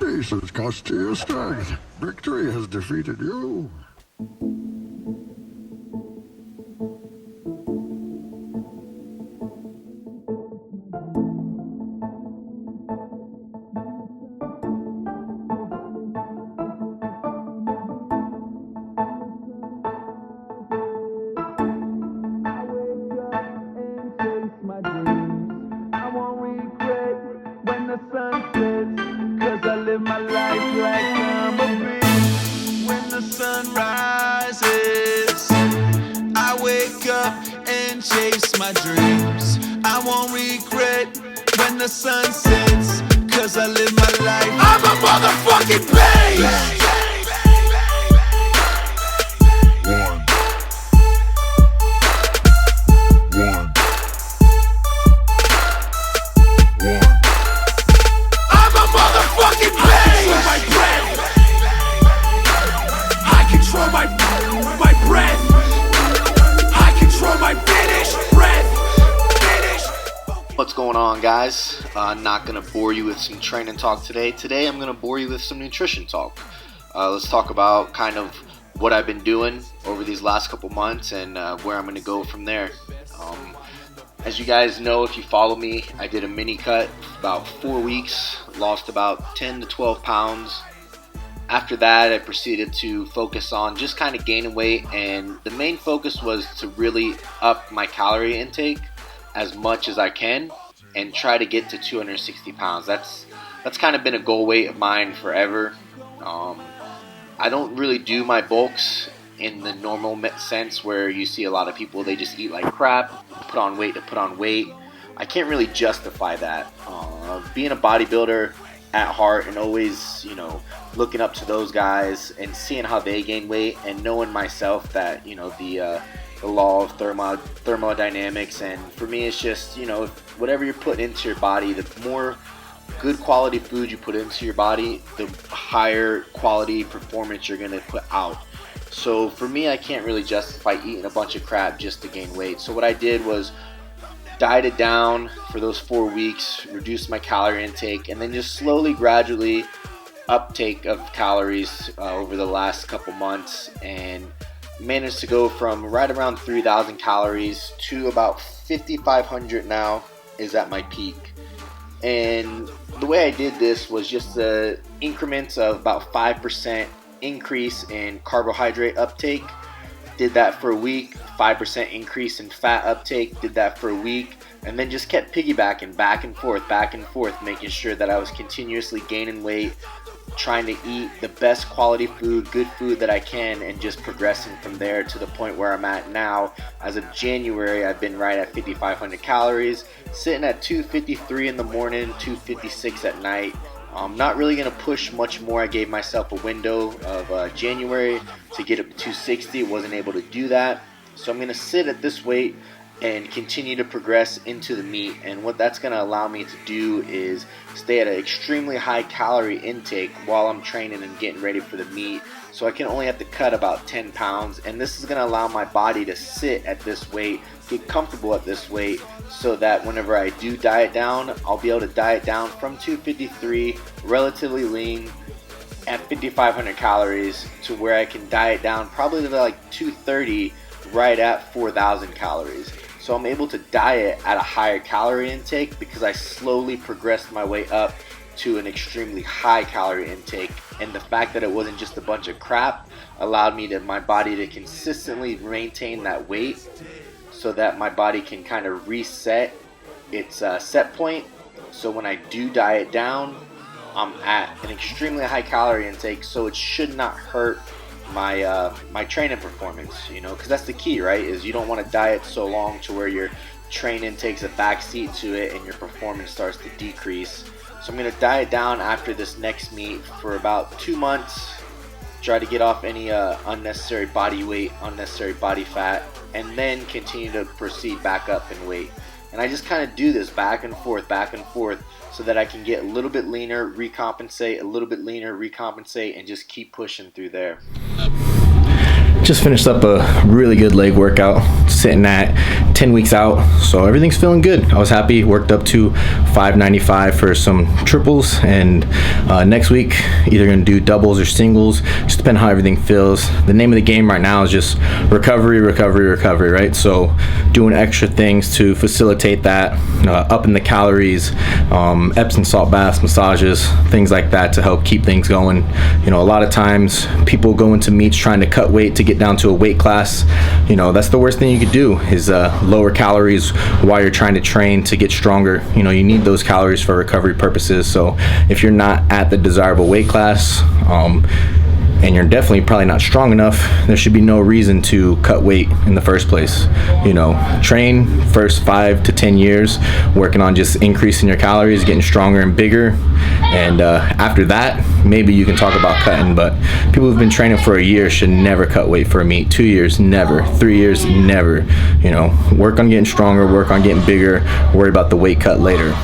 Peace has cost you your strength. Victory has defeated you. Chase my dreams. I won't regret when the sun sets, 'cause I live my life. I'm a motherfucking beast. I'm a motherfucking beast. I control my breath. I control my breath. My finish breath. What's going on, guys? I'm not going to bore you with some training talk today. Today I'm going to bore you with some nutrition talk. Let's talk about kind of what I've been doing over these last couple months and where I'm going to go from there. As you guys know, if you follow me, I did a mini cut about 4 weeks, lost about 10 to 12 pounds. After that, I proceeded to focus on just kind of gaining weight, and the main focus was to really up my calorie intake as much as I can and try to get to 260 pounds. That's kind of been a goal weight of mine forever. I don't really do my bulks in the normal sense where you see a lot of people, they just eat like crap, put on weight to put on weight. I can't really justify that. Being a bodybuilder at heart and always, looking up to those guys and seeing how they gain weight and knowing myself that, the law of thermodynamics, and for me it's just, whatever you're putting into your body, the more good quality food you put into your body, the higher quality performance you're going to put out. So for me, I can't really justify eating a bunch of crap just to gain weight. So what I did was dieted down for those 4 weeks, reduced my calorie intake, and then just slowly, gradually uptake of calories over the last couple months, and managed to go from right around 3,000 calories to about 5,500 now is at my peak. And the way I did this was just the increments of about 5% increase in carbohydrate uptake. Did that for a week. 5% increase in fat uptake. Did that for a week. And then just kept piggybacking back and forth, making sure that I was continuously gaining weight, trying to eat the best quality food, good food that I can, and just progressing from there to the point where I'm at now. As of January, I've been right at 5,500 calories, sitting at 253 in the morning, 256 at night. I'm not really going to push much more. I gave myself a window of January to get up to 260. Wasn't able to do that. So I'm going to sit at this weight and continue to progress into the meet. And what that's going to allow me to do is stay at an extremely high calorie intake while I'm training and getting ready for the meet. So I can only have to cut about 10 pounds. And this is going to allow my body to sit at this weight, get comfortable at this weight, so that whenever I do diet down, I'll be able to diet down from 253, relatively lean, at 5,500 calories, to where I can diet down probably to like 230, right at 4,000 calories. So I'm able to diet at a higher calorie intake because I slowly progressed my way up to an extremely high calorie intake. And the fact that it wasn't just a bunch of crap allowed my body to consistently maintain that weight, so that my body can kind of reset its set point. So when I do diet down, I'm at an extremely high calorie intake, so it should not hurt my training performance, because that's the key, right? Is you don't want to diet so long to where your training takes a backseat to it and your performance starts to decrease. So I'm going to diet down after this next meet for about 2 months, try to get off any unnecessary body weight, unnecessary body fat, and then continue to proceed back up in weight. And I just kind of do this back and forth, so that I can get a little bit leaner, recompensate, a little bit leaner, recompensate, and just keep pushing through there. Just finished up a really good leg workout, sitting at 10 weeks out, so everything's feeling good. I was happy, worked up to 595 for some triples, and next week either gonna do doubles or singles, just depending how everything feels. The name of the game right now is just recovery, right? So doing extra things to facilitate that, upping the calories, Epsom salt baths, massages, things like that to help keep things going. A lot of times people go into meets trying to cut weight to get down to a weight class. That's the worst thing you could do is lower calories while you're trying to train to get stronger. You need those calories for recovery purposes. So if you're not at the desirable weight class, and you're definitely probably not strong enough, there should be no reason to cut weight in the first place. Train first 5 to 10 years working on just increasing your calories, getting stronger and bigger, and after that maybe you can talk about cutting. But people who've been training for a year should never cut weight for a meet. 2 years, never. 3 years, never. Work on getting stronger, work on getting bigger, worry about the weight cut later.